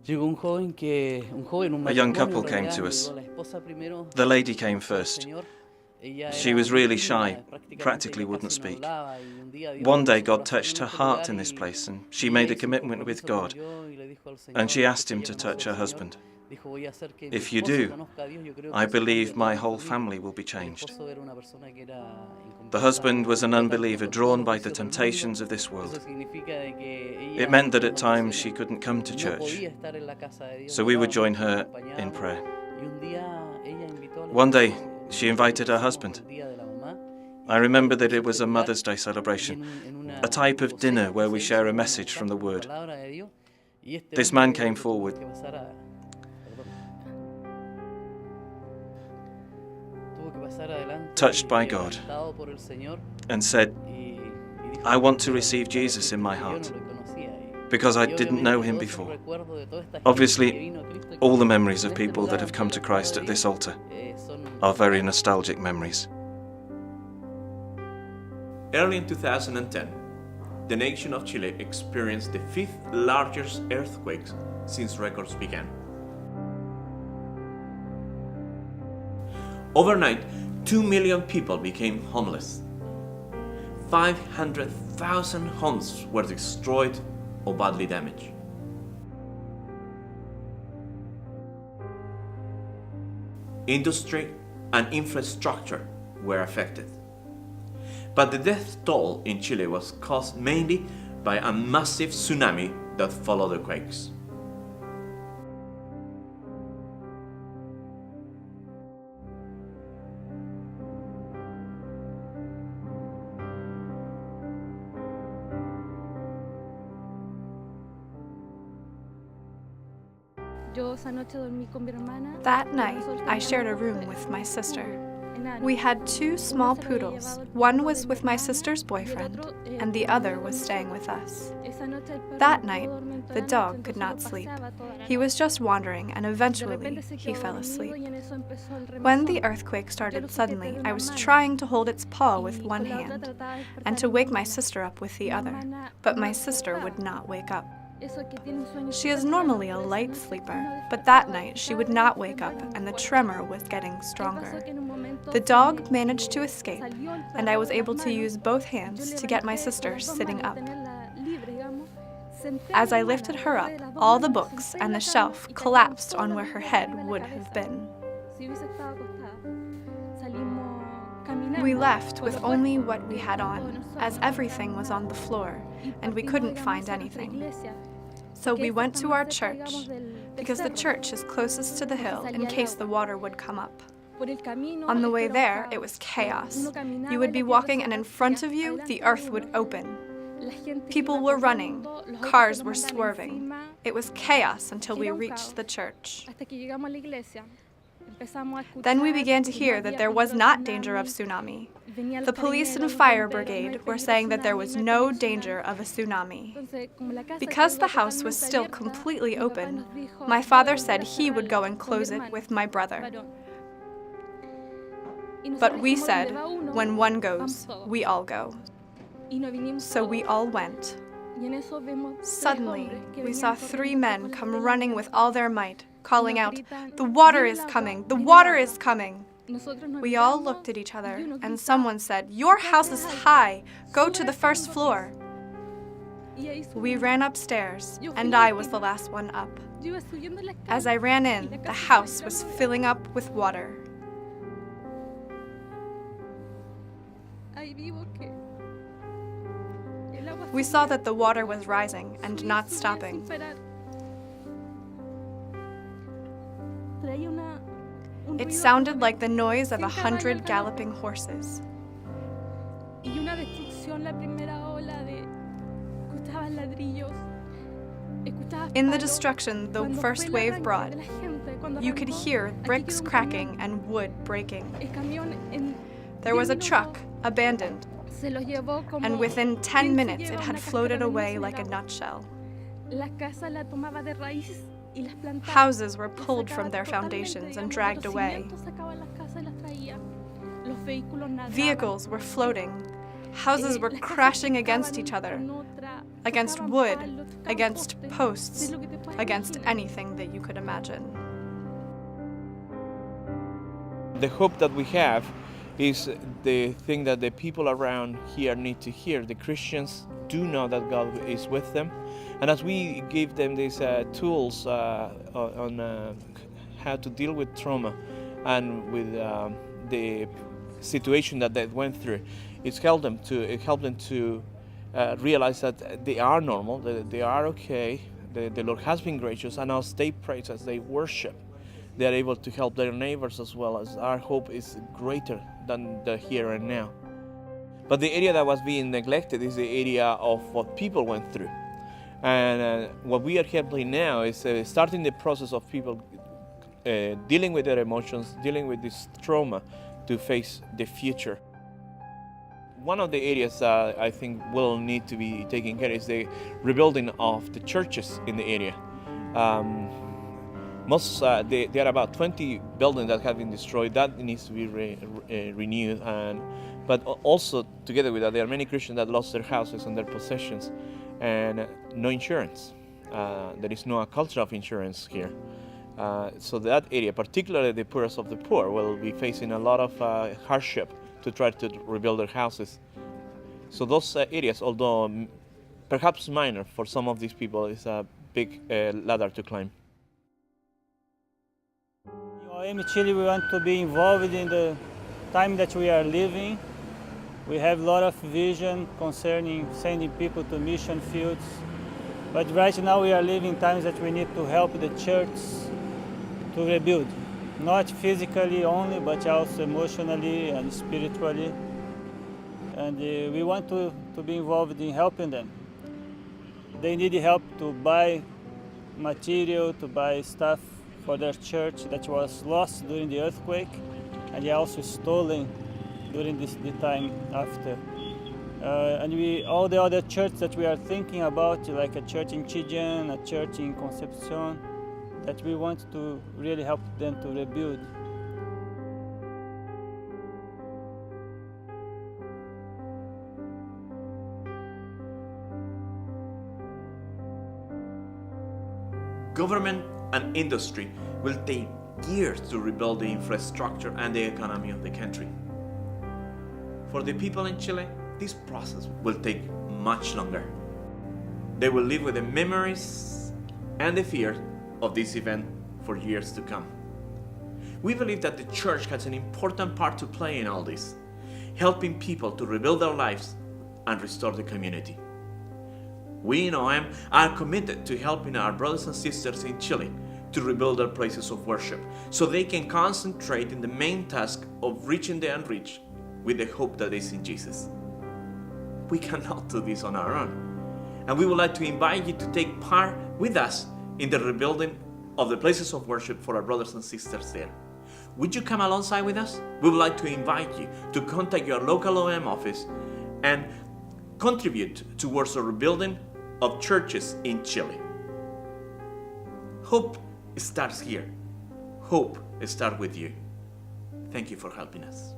A young couple came to us. The lady came first. She was really shy, practically wouldn't speak. One day God touched her heart in this place and she made a commitment with God. And she asked him to touch her husband. If you do, I believe my whole family will be changed. The husband was an unbeliever, drawn by the temptations of this world. It meant that at times she couldn't come to church, so we would join her in prayer. One day, she invited her husband. I remember that it was a Mother's Day celebration, a type of dinner where we share a message from the Word. This man came forward. Touched by God, and said, I want to receive Jesus in my heart, because I didn't know him before. Obviously, all the memories of people that have come to Christ at this altar are very nostalgic memories. Early in 2010, the nation of Chile experienced the 5th largest earthquake since records began. Overnight, 2 million people became homeless. 500,000 homes were destroyed or badly damaged. Industry and infrastructure were affected. But the death toll in Chile was caused mainly by a massive tsunami that followed the quakes. That night, I shared a room with my sister. We had 2 small poodles. One was with my sister's boyfriend, and the other was staying with us. That night, the dog could not sleep. He was just wandering, and eventually, he fell asleep. When the earthquake started suddenly, I was trying to hold its paw with one hand, and to wake my sister up with the other, but my sister would not wake up. She is normally a light sleeper, but that night she would not wake up and the tremor was getting stronger. The dog managed to escape, and I was able to use both hands to get my sister sitting up. As I lifted her up, all the books and the shelf collapsed on where her head would have been. We left with only what we had on, as everything was on the floor, and we couldn't find anything. So we went to our church, because the church is closest to the hill in case the water would come up. On the way there, it was chaos. You would be walking and in front of you, the earth would open. People were running, cars were swerving. It was chaos until we reached the church. Then we began to hear that there was not danger of tsunami. The police and fire brigade were saying that there was no danger of a tsunami. Because the house was still completely open, my father said he would go and close it with my brother. But we said, when one goes, we all go. So we all went. Suddenly, we saw 3 men come running with all their might, calling out, "The water is coming! The water is coming!" We all looked at each other, and someone said, "Your house is high! Go to the first floor!" We ran upstairs, and I was the last one up. As I ran in, the house was filling up with water. We saw that the water was rising and not stopping. It sounded like the noise of 100 galloping horses. In the destruction the first wave brought, you could hear bricks cracking and wood breaking. There was a truck, abandoned, and within 10 minutes it had floated away like a nutshell. Houses were pulled from their foundations and dragged away. Vehicles were floating. Houses were crashing against each other. against wood, against posts, against anything that you could imagine. The hope that we have is the thing that the people around here need to hear. The Christians do know that God is with them, and as we give them these tools on how to deal with trauma and with the situation that they went through, it helped them to realize that they are normal, that they are okay, the Lord has been gracious, and as they praise, as they worship, they are able to help their neighbors as well, as our hope is greater than the here and now. But the area that was being neglected is the area of what people went through. And what we are helping now is starting the process of people dealing with their emotions, dealing with this trauma to face the future. One of the areas I think will need to be taken care of is the rebuilding of the churches in the area. There are about 20 buildings that have been destroyed. That needs to be renewed. But also, together with that, there are many Christians that lost their houses and their possessions, and no insurance. There is no culture of insurance here. So that area, particularly the poorest of the poor, will be facing a lot of hardship to try to rebuild their houses. So those areas, although perhaps minor for some of these people, is a big ladder to climb. In Chile, we want to be involved in the time that we are living. We have a lot of vision concerning sending people to mission fields. But right now we are living times that we need to help the church to rebuild. Not physically only, but also emotionally and spiritually. And we want to be involved in helping them. They need help to buy material, to buy stuff for their church that was lost during the earthquake, and also stolen during the time after. And all the other churches that we are thinking about, like a church in Chillán, a church in Concepcion, that we want to really help them to rebuild. Government and industry will take years to rebuild the infrastructure and the economy of the country. For the people in Chile, this process will take much longer. They will live with the memories and the fear of this event for years to come. We believe that the church has an important part to play in all this, helping people to rebuild their lives and restore the community. We in OM are committed to helping our brothers and sisters in Chile to rebuild their places of worship so they can concentrate in the main task of reaching the unreached with the hope that is in Jesus. We cannot do this on our own, and we would like to invite you to take part with us in the rebuilding of the places of worship for our brothers and sisters there. Would you come alongside with us? We would like to invite you to contact your local OM office and contribute towards the rebuilding of churches in Chile. Hope starts here. Hope starts with you. Thank you for helping us.